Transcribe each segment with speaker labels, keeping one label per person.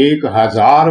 Speaker 1: 1000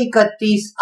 Speaker 2: 31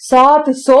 Speaker 3: 700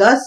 Speaker 2: 10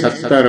Speaker 1: 70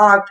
Speaker 2: 8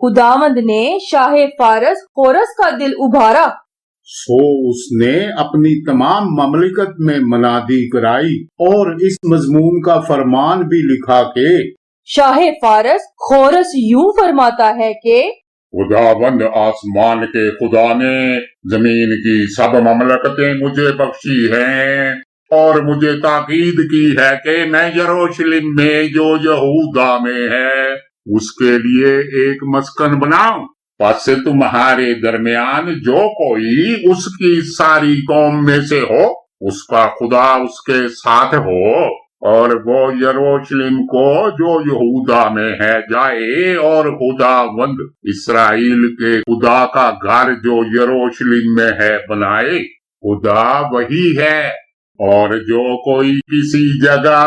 Speaker 3: خداوند نے شاہ فارس خورس کا دل ابھارا،
Speaker 1: سو اس نے اپنی تمام مملکت میں منادی کرائی اور اس مضمون کا فرمان بھی لکھا کہ
Speaker 3: شاہ فارس خورس یوں فرماتا ہے کہ
Speaker 1: خداوند آسمان کے خدا نے زمین کی سب مملکتیں مجھے بخشی ہیں اور مجھے تاکید کی ہے کہ میں یروشلم میں جو یہودا میں ہے اس کے لیے ایک مسکن بناؤں، پس تمہارے درمیان جو کوئی اس کی ساری قوم میں سے ہو اس کا خدا اس کے ساتھ ہو، اور وہ یروشلم کو جو یہودا میں ہے جائے اور خداوند اسرائیل کے خدا کا گھر جو یروشلم میں ہے بنائے۔ خدا وہی ہے، اور جو کوئی کسی جگہ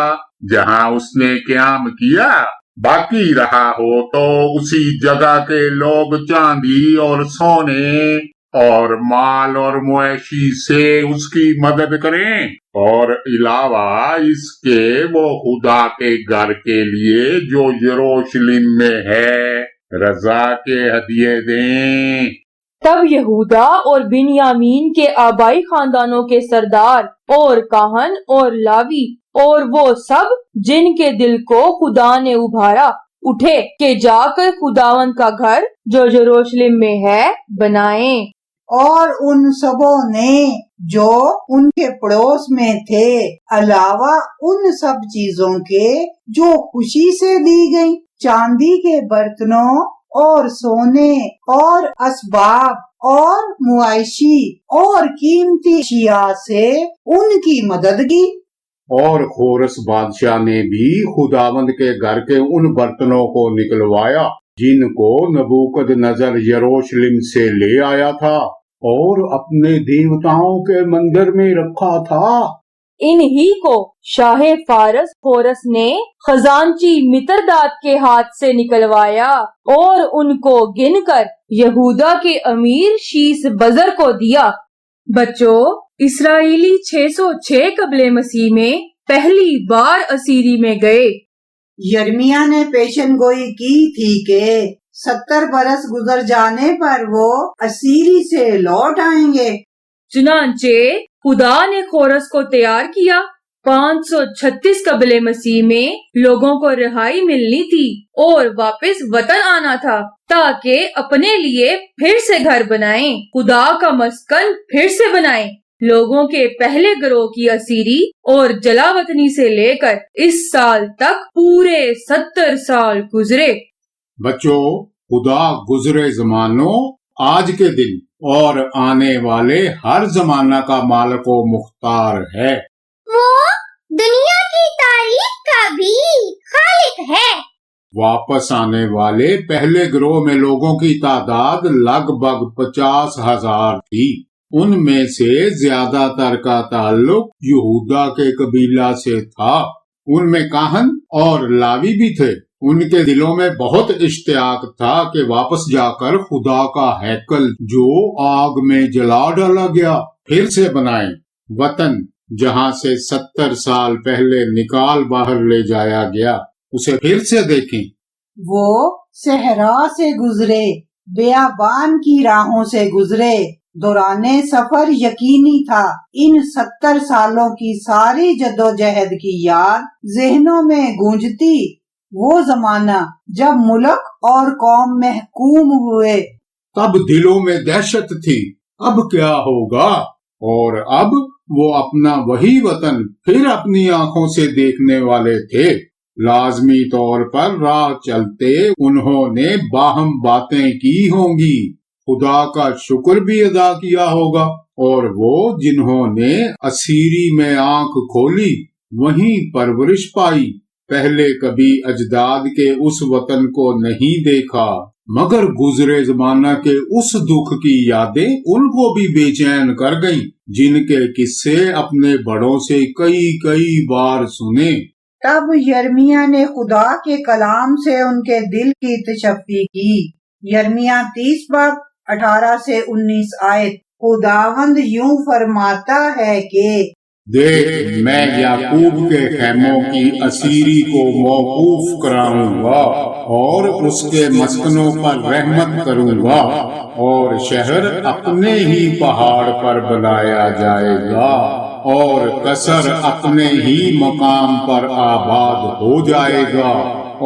Speaker 1: جہاں اس نے قیام کیا باقی رہا ہو تو اسی جگہ کے لوگ چاندی اور سونے اور مال اور مویشی سے اس کی مدد کریں، اور علاوہ اس کے وہ خدا کے گھر کے لیے جو یروشلم میں ہے رضا کے ہدیے دیں۔
Speaker 3: تب یہودا اور بنیامین کے آبائی خاندانوں کے سردار اور کاہن اور لاوی اور وہ سب جن کے دل کو خدا نے ابھارا اٹھے کہ جا کر خداوند کا گھر جو یروشلم میں ہے بنائیں۔
Speaker 2: اور ان سبوں نے جو ان کے پڑوس میں تھے علاوہ ان سب چیزوں کے جو خوشی سے دی گئی، چاندی کے برتنوں اور سونے اور اسباب اور مویشی اور قیمتی اشیاء سے ان کی مدد کی۔
Speaker 1: اور خورس بادشاہ نے بھی خداوند کے گھر کے ان برتنوں کو نکلوایا جن کو نبوکد نظر یروشلم سے لے آیا تھا اور اپنے دیوتاؤں کے مندر میں رکھا تھا۔
Speaker 3: انہی کو شاہ فارس خورس نے خزانچی متردات کے ہاتھ سے نکلوایا اور ان کو گن کر یہودا کے امیر شیس بزر کو دیا۔ بچوں، اسرائیلی 606 قبل مسیح میں پہلی بار اسیری میں گئے۔
Speaker 2: یرمیہ نے پیشن گوئی کی تھی کہ 70 برس گزر جانے پر وہ اسیری سے لوٹ آئیں گے۔
Speaker 3: چنانچہ خدا نے خورس کو تیار کیا۔ 536 قبل مسیح میں لوگوں کو رہائی ملنی تھی اور واپس وطن آنا تھا تاکہ اپنے لیے پھر سے گھر بنائیں، خدا کا مسکن پھر سے بنائیں۔ لوگوں کے پہلے گروہ کی اسیری اور جلا وطنی سے لے کر اس سال تک پورے 70 سال گزرے۔
Speaker 1: بچوں، خدا گزرے زمانوں، آج کے دن اور آنے والے ہر زمانہ کا مالک و مختار ہے۔
Speaker 4: وہ دنیا کی تاریخ کا بھی خالق ہے۔
Speaker 1: واپس آنے والے پہلے گروہ میں لوگوں کی تعداد لگ بھگ 50,000 تھی۔ ان میں سے زیادہ تر کا تعلق یہودا کے قبیلہ سے تھا۔ ان میں کاہن اور لاوی بھی تھے۔ ان کے دلوں میں بہت اشتیاق تھا کہ واپس جا کر خدا کا ہیکل جو آگ میں جلا ڈالا گیا پھر سے بنائیں، وطن جہاں سے 70 سال پہلے نکال باہر لے جایا گیا اسے پھر سے دیکھیں۔
Speaker 2: وہ صحرا سے گزرے، بیابان کی راہوں سے گزرے، دوران سفر یقینی تھا۔ ان 70 سالوں کی ساری جدوجہد کی یاد ذہنوں میں گونجتی۔ وہ زمانہ جب ملک اور قوم محکوم ہوئے،
Speaker 1: تب دلوں میں دہشت تھی، اب کیا ہوگا؟ اور اب وہ اپنا وہی وطن پھر اپنی آنکھوں سے دیکھنے والے تھے۔ لازمی طور پر راہ چلتے انہوں نے باہم باتیں کی ہوں گی، خدا کا شکر بھی ادا کیا ہوگا، اور وہ جنہوں نے اسیری میں آنکھ کھولی وہیں پرورش پائی، پہلے کبھی اجداد کے اس وطن کو نہیں دیکھا، مگر گزرے زمانہ کے اس دکھ کی یادیں ان کو بھی بے چین کر گئیں جن کے قصے اپنے بڑوں سے کئی بار سنے۔
Speaker 2: تب یرمیہ نے خدا کے کلام سے ان کے دل کی تشفی کی۔ یرمیہ 30 باب 18 سے 19 آیت۔ خداوند یوں فرماتا ہے کہ
Speaker 1: دیکھ میں یعقوب کے خیموں کی اسیری کو موقوف کراؤں گا اور اس کے مسکنوں پر رحمت کروں گا، اور شہر اپنے ہی پہاڑ پر بنایا جائے گا، اور قصر اپنے ہی مقام پر آباد ہو جائے گا،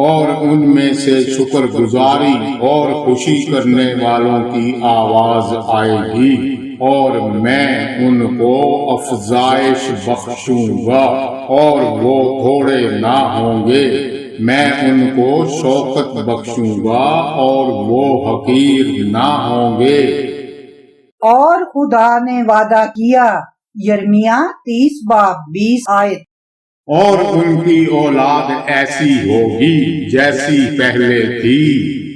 Speaker 1: اور ان میں سے شکر گزاری اور خوشی کرنے والوں کی آواز آئے گی، اور میں ان کو افزائش بخشوں گا، اور وہ تھوڑے نہ ہوں گے، میں ان کو شوکت بخشوں گا اور وہ حقیر نہ ہوں گے۔
Speaker 2: اور خدا نے وعدہ کیا، یرمیہ 30 باب 20 آیت،
Speaker 1: اور ان کی اولاد ایسی ہوگی جیسی پہلے تھی،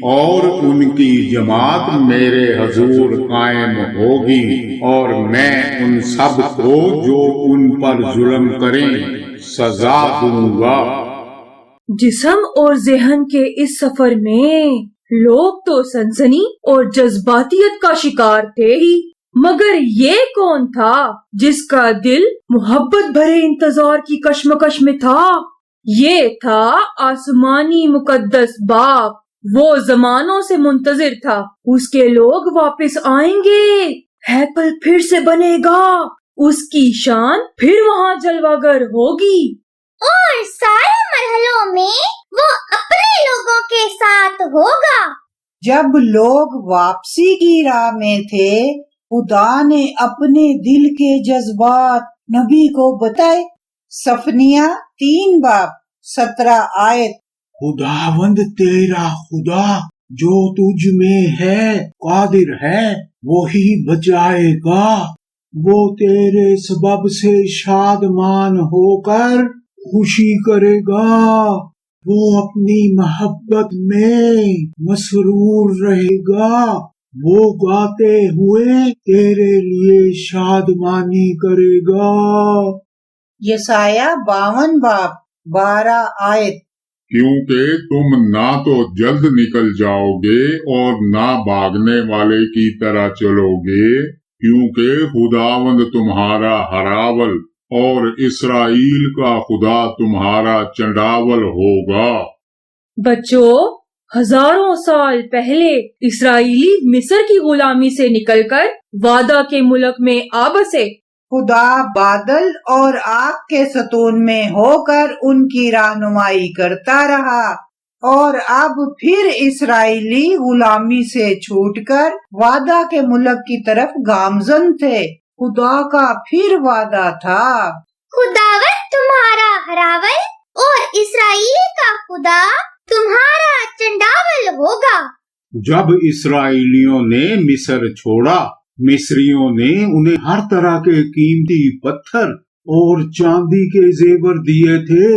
Speaker 1: اور ان کی جماعت میرے حضور قائم ہوگی، اور میں ان سب کو جو ان پر ظلم کریں سزا دوں گا۔
Speaker 3: جسم اور ذہن کے اس سفر میں لوگ تو سنسنی اور جذباتیت کا شکار تھے ہی، مگر یہ کون تھا جس کا دل محبت بھرے انتظار کی کشمکش میں تھا؟ یہ تھا آسمانی مقدس باپ، وہ زمانوں سے منتظر تھا، اس کے لوگ واپس آئیں گے، ہیکل پھر سے بنے گا، اس کی شان پھر وہاں جلوہ گر ہوگی،
Speaker 4: اور سارے مرحلوں میں وہ اپنے لوگوں کے ساتھ ہوگا۔
Speaker 2: جب لوگ واپسی کی راہ میں تھے، خدا نے اپنے دل کے جذبات نبی کو بتائے۔ صفنیہ 3 باب 17 آیت،
Speaker 5: خداوند تیرا خدا جو تجھ میں ہے قادر ہے، وہی بچائے گا، وہ تیرے سبب سے شادمان ہو کر خوشی کرے گا، وہ اپنی محبت میں مسرور رہے گا، وہ گاتے ہوئے تیرے لیے شادمانی کرے گا۔
Speaker 2: یسایہ 52 باب 12 آیت،
Speaker 1: کیونکہ تم نہ تو جلد نکل جاؤ گے اور نہ بھاگنے والے کی طرح چلو گے، کیونکہ خداوند تمہارا ہراول اور اسرائیل کا خدا تمہارا چنڈاول ہوگا۔
Speaker 3: بچوں، ہزاروں سال پہلے اسرائیلی مصر کی غلامی سے نکل کر وعدہ کے ملک میں آ بسے۔
Speaker 2: خدا بادل اور آگ کے ستون میں ہو کر ان کی رہنمائی کرتا رہا، اور اب پھر اسرائیلی غلامی سے چھوٹ کر وعدہ کے ملک کی طرف گامزن تھے۔ خدا کا پھر وعدہ تھا،
Speaker 4: خداوند تمہارا ہراول اور اسرائیل کا خدا تمہارا چنڈاول ہوگا۔
Speaker 1: جب اسرائیلیوں نے مصر چھوڑا، مصریوں نے انہیں ہر طرح کے قیمتی پتھر اور چاندی کے زیور دیے تھے،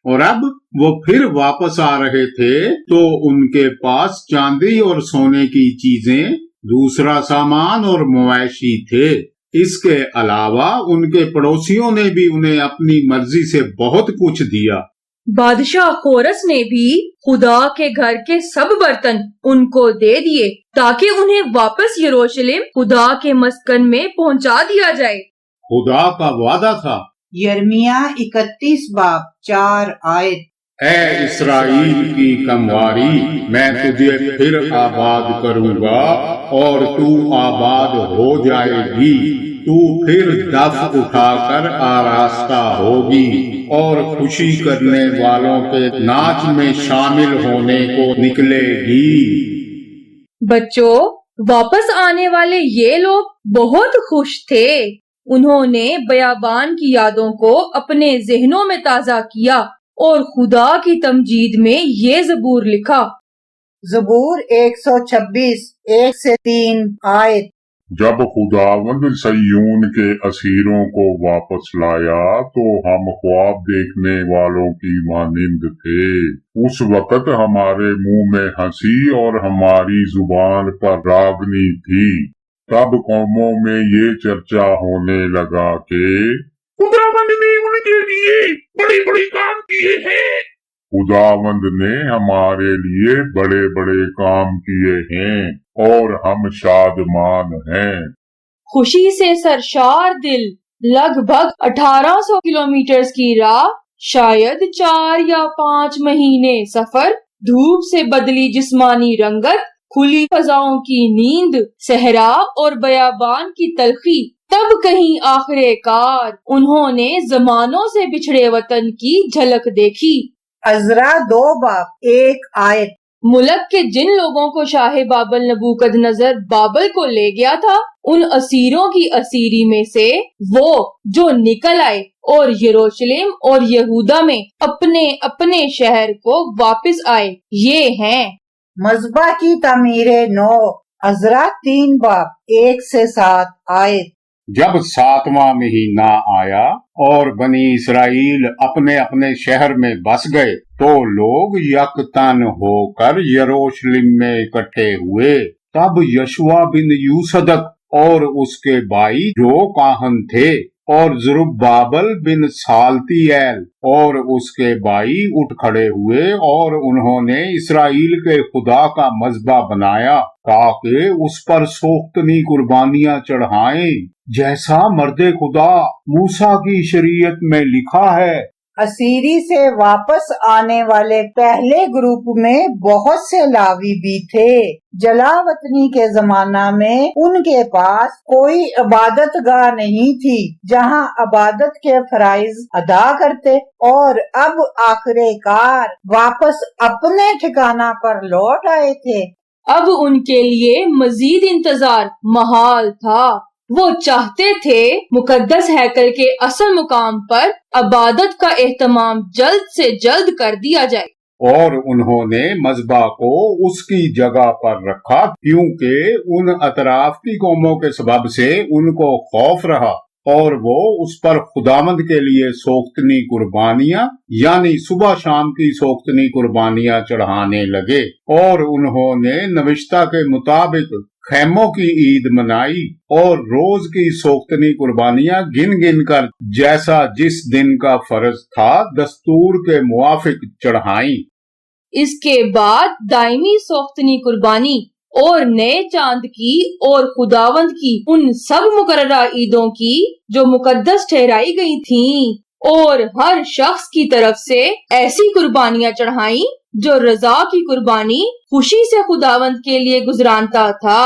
Speaker 1: اور اب وہ پھر واپس آ رہے تھے تو ان کے پاس چاندی اور سونے کی چیزیں، دوسرا سامان اور مویشی تھے۔ اس کے علاوہ ان کے پڑوسیوں نے بھی انہیں اپنی مرضی سے بہت کچھ دیا۔
Speaker 3: بادشاہ خورس نے بھی خدا کے گھر کے سب برتن ان کو دے دیے تاکہ انہیں واپس یروشلم خدا کے مسکن میں پہنچا دیا جائے۔
Speaker 1: خدا کا وعدہ تھا،
Speaker 2: یرمیہ 31 باب 4 آیت،
Speaker 1: اے اسرائیل کی کمواری، میں تجھے پھر آباد کروں گا اور تو آباد ہو جائے گی، تو پھر دف اٹھا کر آراستہ ہوگی اور خوشی کرنے والوں کے ناچ میں شامل ہونے کو نکلے گی۔
Speaker 3: بچوں، واپس آنے والے یہ لوگ بہت خوش تھے۔ انہوں نے بیابان کی یادوں کو اپنے ذہنوں میں تازہ کیا اور خدا کی تمجید میں یہ زبور لکھا۔
Speaker 2: زبور 126 1 سے 3 آیت،
Speaker 6: جب خداوند سیون کے اسیروں کو واپس لایا تو ہم خواب دیکھنے والوں کی مانند تھے۔ اس وقت ہمارے منہ میں ہنسی اور ہماری زبان پر راگنی تھی۔ تب قوموں میں یہ چرچا ہونے لگا کہ
Speaker 7: خداوند نے ان کے لیے بڑے بڑے کام کیے ہیں۔
Speaker 6: خداوند نے ہمارے لیے بڑے بڑے کام کیے ہیں اور ہم شادمان ہیں۔
Speaker 3: خوشی سے سرشار دل لگ بھگ 1800 کلومیٹر کی راہ، شاید 4 یا 5 مہینے سفر، دھوپ سے بدلی جسمانی رنگت، کھلی فضاؤں کی نیند، صحرا اور بیابان کی تلخی، تب کہیں آخر کار انہوں نے زمانوں سے بچھڑے وطن کی جھلک دیکھی۔
Speaker 2: عزرا 2 باب 1 آیت۔
Speaker 3: ملک کے جن لوگوں کو شاہ بابل نبوکد نظر بابل کو لے گیا تھا، ان اسیروں کی اسیری میں سے وہ جو نکل آئے اور یروشلم اور یہودا میں اپنے اپنے شہر کو واپس آئے، یہ ہیں:
Speaker 2: مذبح کی تعمیر نو، عزرا 3 باب 1 سے 7 آیت۔
Speaker 1: جب 7واں مہینہ آیا اور بنی اسرائیل اپنے اپنے شہر میں بس گئے تو لوگ یکتن ہو کر یروشلم میں اکٹھے ہوئے۔ تب یشوع بن یوصدق اور اس کے بھائی جو کاہن تھے اور زربابل بن سالتییل اور اس کے بھائی اٹھ کھڑے ہوئے اور انہوں نے اسرائیل کے خدا کا مذبح بنایا تاکہ اس پر سوختنی قربانیاں چڑھائیں، جیسا مرد خدا موسیٰ کی شریعت میں لکھا ہے۔
Speaker 2: اسیری سے واپس آنے والے پہلے گروپ میں بہت سے لاوی بھی تھے۔ جلا وطنی کے زمانہ میں ان کے پاس کوئی عبادت گاہ نہیں تھی جہاں عبادت کے فرائض ادا کرتے، اور اب آخر کار واپس اپنے ٹھکانہ پر لوٹ آئے تھے۔
Speaker 3: اب ان کے لیے مزید انتظار محال تھا۔ وہ چاہتے تھے مقدس ہیکل کے اصل مقام پر عبادت کا اہتمام جلد سے جلد کر دیا جائے،
Speaker 1: اور انہوں نے مذبح کو اس کی جگہ پر رکھا کیونکہ ان اطراف کی قوموں کے سبب سے ان کو خوف رہا، اور وہ اس پر خداوند کے لیے سوختنی قربانیاں یعنی صبح شام کی سوختنی قربانیاں چڑھانے لگے، اور انہوں نے نوشتہ کے مطابق خیموں کی عید منائی اور روز کی سوختنی قربانیاں گن گن کر جیسا جس دن کا فرض تھا دستور کے موافق چڑھائیں۔
Speaker 3: اس کے بعد دائمی سوختنی قربانی اور نئے چاند کی اور خداوند کی ان سب مقررہ عیدوں کی جو مقدس ٹھہرائی گئی تھیں، اور ہر شخص کی طرف سے ایسی قربانیاں چڑھائیں جو رضا کی قربانی خوشی سے خداوند کے لیے گزرانتا تھا۔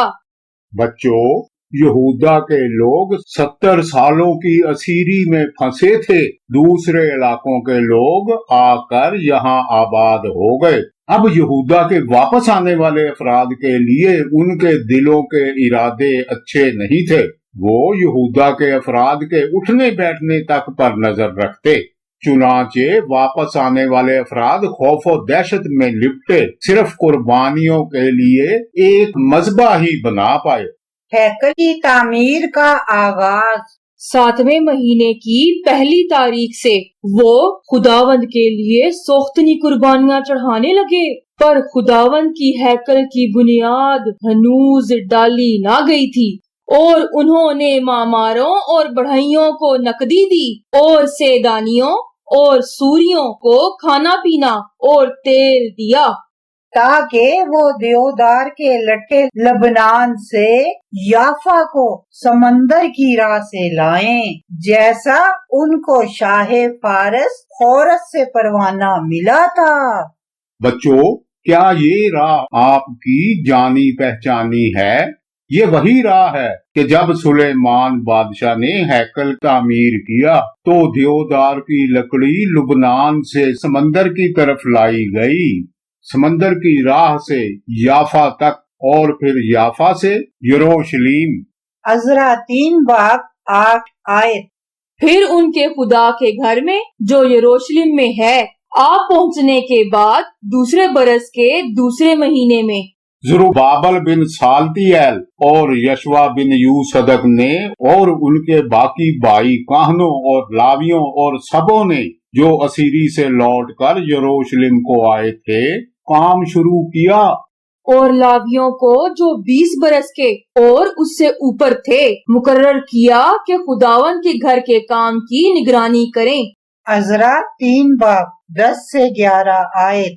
Speaker 1: بچوں، یہودا کے لوگ 70 سالوں کی اسیری میں پھنسے تھے، دوسرے علاقوں کے لوگ آ کر یہاں آباد ہو گئے۔ اب یہودا کے واپس آنے والے افراد کے لیے ان کے دلوں کے ارادے اچھے نہیں تھے۔ وہ یہودا کے افراد کے اٹھنے بیٹھنے تک پر نظر رکھتے، چنانچہ واپس آنے والے افراد خوف و دہشت میں لپٹے صرف قربانیوں کے لیے ایک مذبح ہی بنا پائے۔
Speaker 2: ہیکل کی تعمیر کا آغاز
Speaker 3: 7ویں مہینے کی پہلی تاریخ سے وہ خداوند کے لیے سوختنی قربانیاں چڑھانے لگے، پر خداوند کی ہیکل کی بنیاد ہنوز ڈالی نہ گئی تھی، اور انہوں نے معماروں اور بڑھئیوں کو نقدی دی اور سیدانیوں اور سوریوں کو کھانا پینا اور تیل دیا،
Speaker 2: تاکہ وہ دیودار کے لٹے لبنان سے یافا کو سمندر کی راہ سے لائیں، جیسا ان کو شاہ فارس خورس سے پروانہ ملا تھا۔
Speaker 1: بچوں، کیا یہ راہ آپ کی جانی پہچانی ہے؟ یہ وہی راہ ہے کہ جب سلیمان بادشاہ نے ہیکل تعمیر کیا تو دیودار کی لکڑی لبنان سے سمندر کی طرف لائی گئی، سمندر کی راہ سے یافا تک اور پھر یافا سے یروشلیم۔
Speaker 2: عزرا 3 باب 8 آیت۔
Speaker 3: پھر ان کے خدا کے گھر میں جو یروشلم میں ہے آ پہنچنے کے بعد دوسرے برس کے دوسرے مہینے میں
Speaker 1: زربابل بن سالتییل اور یشوع بن یوصدق نے اور ان کے باقی بھائی کاہنوں اور لاویوں اور سبوں نے جو اسیری سے لوٹ کر یروشلم کو آئے تھے کام شروع کیا،
Speaker 3: اور لاویوں کو جو 20 برس کے اور اس سے اوپر تھے مقرر کیا کہ خداوند کے گھر کے کام کی نگرانی کریں۔
Speaker 2: عزرا 3 باب 10 سے 11 آیت۔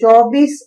Speaker 2: 24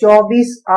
Speaker 2: 24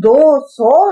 Speaker 2: 200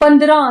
Speaker 3: 15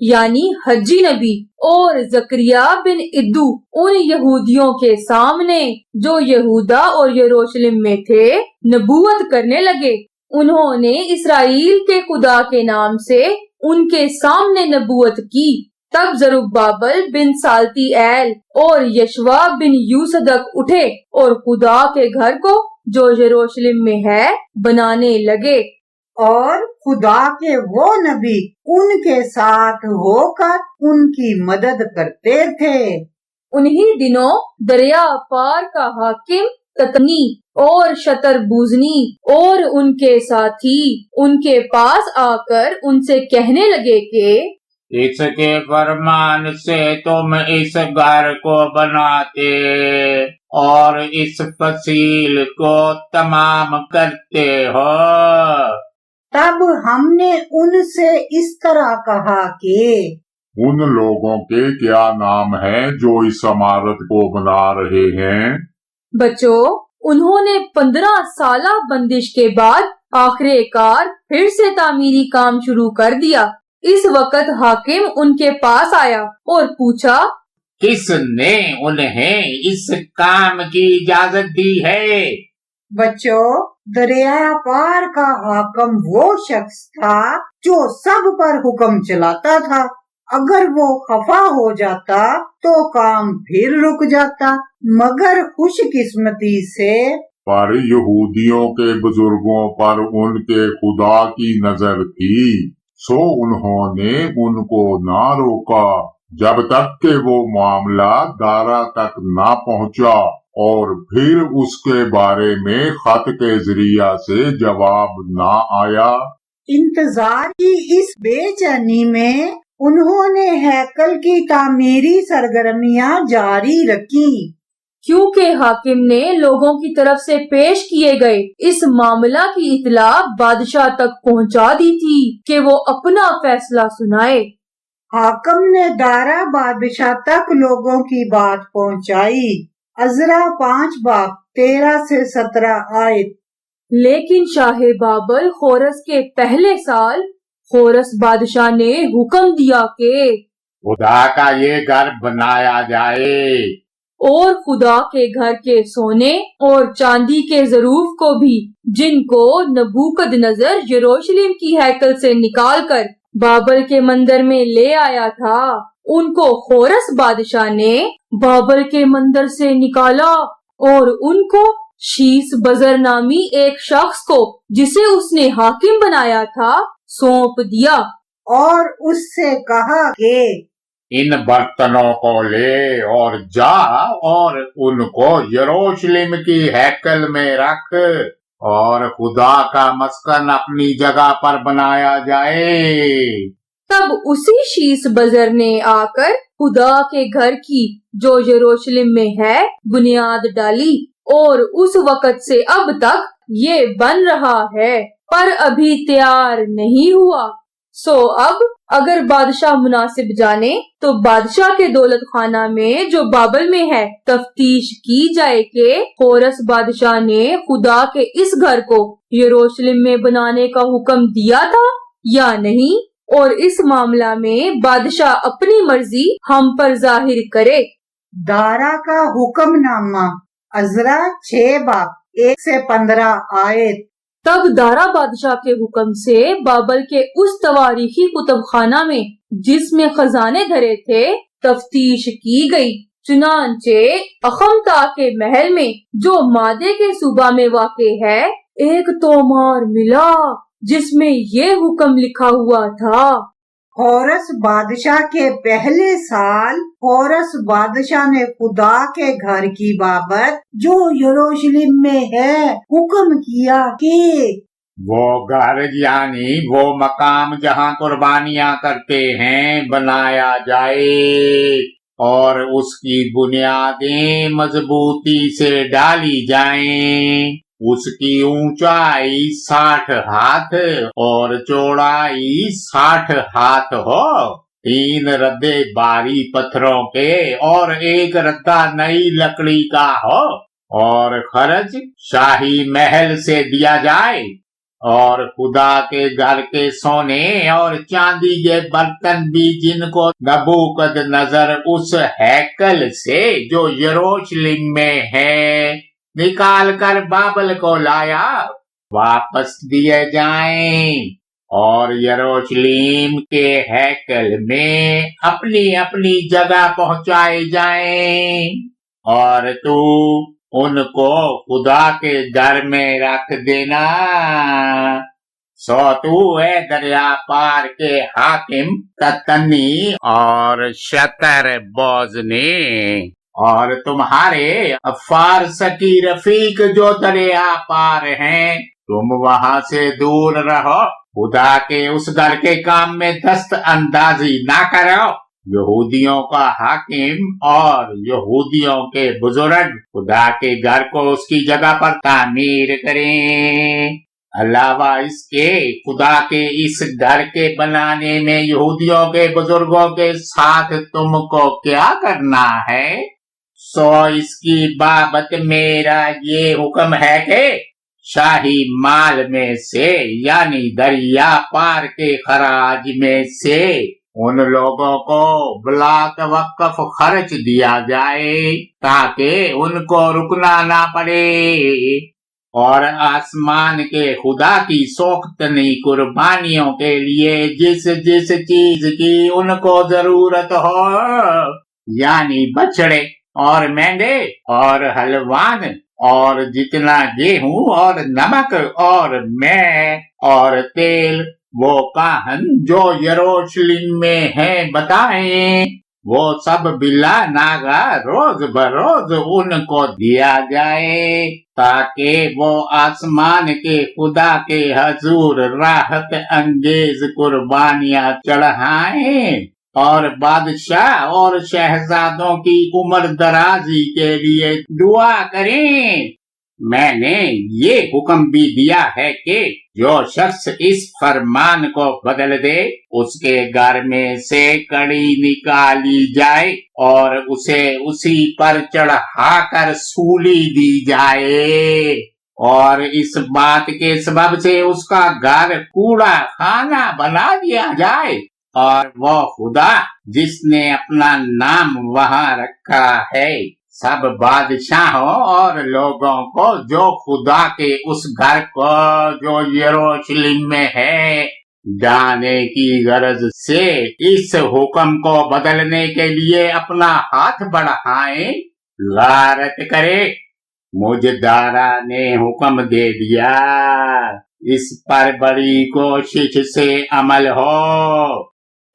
Speaker 3: یعنی حجی نبی اور زکریا بن ادو ان یہودیوں کے سامنے جو یہودا اور یروشلم میں تھے نبوت کرنے لگے۔ انہوں نے اسرائیل کے خدا کے نام سے ان کے سامنے نبوت کی۔ تب زربابل بن سالتی ایل اور یشوا بن یوصدق اٹھے اور خدا کے گھر کو جو یروشلم میں ہے بنانے لگے،
Speaker 2: اور خدا کے وہ نبی ان کے ساتھ ہو کر ان کی مدد کرتے تھے۔
Speaker 3: انہی دنوں دریا پار کا حاکم تتنی اور شتر بوزنی اور ان کے ساتھی ان کے پاس آ کر ان سے کہنے لگے کہ
Speaker 8: اس کے فرمان سے تم اس گھر کو بناتے اور اس فصیل کو تمام کرتے ہو۔
Speaker 2: تب ہم نے ان سے اس طرح کہا کہ
Speaker 6: ان لوگوں کے کیا نام ہیں جو اس عمارت کو بنا رہے ہیں؟
Speaker 3: بچوں، انہوں نے 15 سالہ بندش کے بعد آخر کار پھر سے تعمیری کام شروع کر دیا۔ اس وقت حاکم ان کے پاس آیا اور پوچھا،
Speaker 8: کس نے انہیں اس کام کی اجازت دی ہے؟
Speaker 2: بچوں، دریا پار کا حاکم وہ شخص تھا جو سب پر حکم چلاتا تھا۔ اگر وہ خفا ہو جاتا تو کام پھر رک جاتا، مگر خوش قسمتی سے
Speaker 6: پر یہودیوں کے بزرگوں پر ان کے خدا کی نظر تھی، سو انہوں نے ان کو نہ روکا جب تک کہ وہ معاملہ دارا تک نہ پہنچا، اور پھر اس کے بارے میں خط کے ذریعہ سے جواب نہ آیا۔
Speaker 2: انتظار کی اس بے چینی میں انہوں نے ہیکل کی تعمیری سرگرمیاں جاری رکھی،
Speaker 3: کیونکہ حاکم نے لوگوں کی طرف سے پیش کیے گئے اس معاملہ کی اطلاع بادشاہ تک پہنچا دی تھی کہ وہ اپنا فیصلہ سنائے۔
Speaker 2: حاکم نے دارا بادشاہ تک لوگوں کی بات پہنچائی۔ عزرا 5 باب 13 سے 17 آیت۔
Speaker 3: لیکن شاہ بابل خورس کے پہلے سال خورس بادشاہ نے حکم دیا کہ
Speaker 8: خدا کا یہ گھر بنایا جائے،
Speaker 3: اور خدا کے گھر کے سونے اور چاندی کے ظروف کو بھی جن کو نبوکد نظر یروشلم کی ہیکل سے نکال کر بابل کے مندر میں لے آیا تھا، ان کو خورس بادشاہ نے بابل کے مندر سے نکالا اور ان کو شیس بزر نامی ایک شخص کو جسے اس نے حاکم بنایا تھا سونپ دیا،
Speaker 2: اور اس سے کہا کہ
Speaker 8: ان برتنوں کو لے اور جا اور ان کو یروشلم کی ہیکل میں رکھ اور خدا کا مسکن اپنی جگہ پر بنایا جائے۔
Speaker 3: تب اسی شیس بزر نے آ کر خدا کے گھر کی جو یروشلم میں ہے بنیاد ڈالی، اور اس وقت سے اب تک یہ بن رہا ہے، پر ابھی تیار نہیں ہوا۔ سو اب اگر بادشاہ مناسب جانے تو بادشاہ کے دولت خانہ میں جو بابل میں ہے تفتیش کی جائے کہ خورس بادشاہ نے خدا کے اس گھر کو یروشلم میں بنانے کا حکم دیا تھا یا نہیں، اور اس معاملہ میں بادشاہ اپنی مرضی ہم پر ظاہر کرے۔
Speaker 2: دارا کا حکم نامہ عزرا 6 باب 1 سے 15 آیت۔
Speaker 3: تب دارا بادشاہ کے حکم سے بابل کے اس تواریخی کتب خانہ میں جس میں خزانے دھرے تھے تفتیش کی گئی، چنانچہ اخمتا کے محل میں جو مادے کے صوبہ میں واقع ہے ایک تومار ملا جس میں یہ حکم لکھا ہوا تھا،
Speaker 2: خورس بادشاہ کے پہلے سال خورس بادشاہ نے خدا کے گھر کی بابت جو یروشلم میں ہے حکم کیا کہ
Speaker 8: وہ گھر یعنی وہ مقام جہاں قربانیاں کرتے ہیں بنایا جائے، اور اس کی بنیادیں مضبوطی سے ڈالی جائیں۔ اس کی اونچائی 60 ہاتھ اور چوڑائی 60 ہاتھ ہو، 3 ردے باری پتھروں کے اور 1 ردا نئی لکڑی کا ہو، اور خرچ شاہی محل سے دیا جائے۔ اور خدا کے گھر کے سونے اور چاندی کے برتن بھی جن کو نبوکد نظر اس ہیکل سے جو یروشلم میں ہے نکال کر بابل کو لایا واپس دیے جائیں اور یروشلم کے ہیکل میں اپنی اپنی جگہ پہنچائے جائیں، اور تو ان کو خدا کے گھر میں رکھ دینا۔ سو تو ہے دریا پار کے حاکم تتنی اور شتر بوزنی اور تمہارے فارسکی رفیق جو دریا پار ہیں، تم وہاں سے دور رہو، خدا کے اس گھر کے کام میں دست اندازی نہ کرو۔ یہودیوں کا حاکم اور یہودیوں کے بزرگ خدا کے گھر کو اس کی جگہ پر تعمیر کریں۔ علاوہ اس کے خدا کے اس گھر کے بنانے میں یہودیوں کے بزرگوں کے ساتھ تم کو کیا کرنا ہے؟ سو اس کی بابت میرا یہ حکم ہے کہ شاہی مال میں سے یعنی دریا پار کے خراج میں سے ان لوگوں کو بلا توقف خرچ دیا جائے تاکہ ان کو رکنا نہ پڑے، اور آسمان کے خدا کی سوختنی قربانیوں کے لیے جس جس چیز کی ان کو ضرورت ہو، یعنی بچڑے اور مینڈے اور حلوان اور جتنا گیہوں اور نمک اور میں اور تیل وہ کاہن جو یروشلم میں ہیں بتائیں، وہ سب بلا ناگا روز بروز ان کو دیا جائے تاکہ وہ آسمان کے خدا کے حضور راحت انگیز قربانیاں چڑھائیں اور بادشاہ اور شہزادوں کی عمر درازی کے لیے دعا کریں۔ میں نے یہ حکم بھی دیا ہے کہ جو شخص اس فرمان کو بدل دے اس کے گھر میں سے کڑی نکالی جائے اور اسے اسی پر چڑھا کر سولی دی جائے، اور اس بات کے سبب سے اس کا گھر کوڑا خانہ بنا دیا جائے، اور وہ خدا جس نے اپنا نام وہاں رکھا ہے سب بادشاہوں اور لوگوں کو جو خدا کے اس گھر کو جو یروشلم میں ہے جانے کی غرض سے اس حکم کو بدلنے کے لیے اپنا ہاتھ بڑھائیں غارت کرے۔ مجھ دارا نے حکم دے دیا، اس پر بڑی کوشش سے عمل ہو۔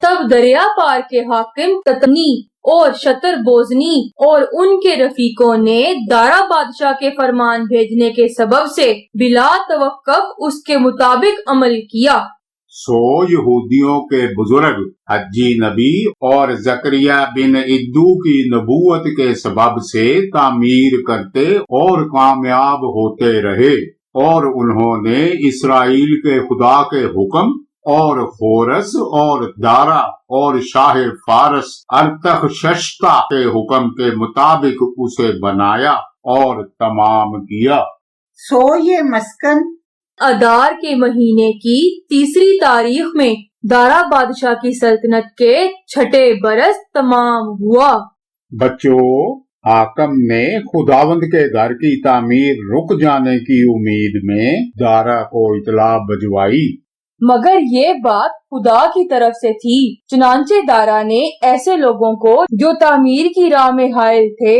Speaker 3: تب دریا پار کے حاکم تتنی اور شتر بوزنی اور ان کے رفیقوں نے دارا بادشاہ کے فرمان بھیجنے کے سبب سے بلا توقف اس کے مطابق عمل کیا۔
Speaker 1: سو یہودیوں کے بزرگ حجی نبی اور زکریا بن عدو کی نبوت کے سبب سے تعمیر کرتے اور کامیاب ہوتے رہے، اور انہوں نے اسرائیل کے خدا کے حکم اور خورس اور دارا اور شاہ فارس ارتخششتا کے حکم کے مطابق اسے بنایا اور تمام کیا۔
Speaker 2: سو یہ مسکن
Speaker 3: ادار کے مہینے کی 3 تاریخ میں دارا بادشاہ کی سلطنت کے 6 برس تمام ہوا۔
Speaker 1: بچوں، حاکم نے خداوند کے گھر کی تعمیر رک جانے کی امید میں دارا کو اطلاع بھجوائی،
Speaker 3: مگر یہ بات خدا کی طرف سے تھی، چنانچہ دارا نے ایسے لوگوں کو جو تعمیر کی راہ میں حائل تھے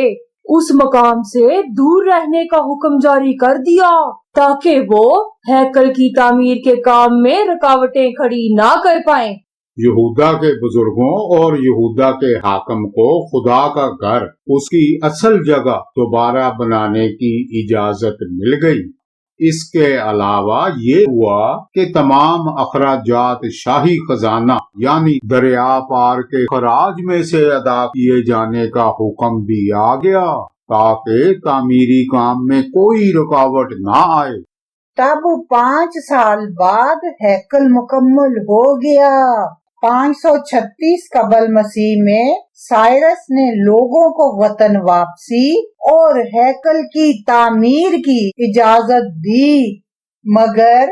Speaker 3: اس مقام سے دور رہنے کا حکم جاری کر دیا تاکہ وہ ہیکل کی تعمیر کے کام میں رکاوٹیں کھڑی نہ کر پائیں۔
Speaker 1: یہودا کے بزرگوں اور یہودا کے حاکم کو خدا کا گھر اس کی اصل جگہ دوبارہ بنانے کی اجازت مل گئی۔ اس کے علاوہ یہ ہوا کہ تمام اخراجات شاہی خزانہ یعنی دریا پار کے خراج میں سے ادا کیے جانے کا حکم بھی آ گیا تاکہ تعمیری کام میں کوئی رکاوٹ نہ آئے۔
Speaker 2: تب 5 سال بعد ہیکل مکمل ہو گیا۔ 536 قبل مسیح میں سائرس نے لوگوں کو وطن واپسی اور ہیکل کی تعمیر کی اجازت دی، مگر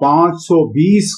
Speaker 1: 520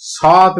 Speaker 1: 7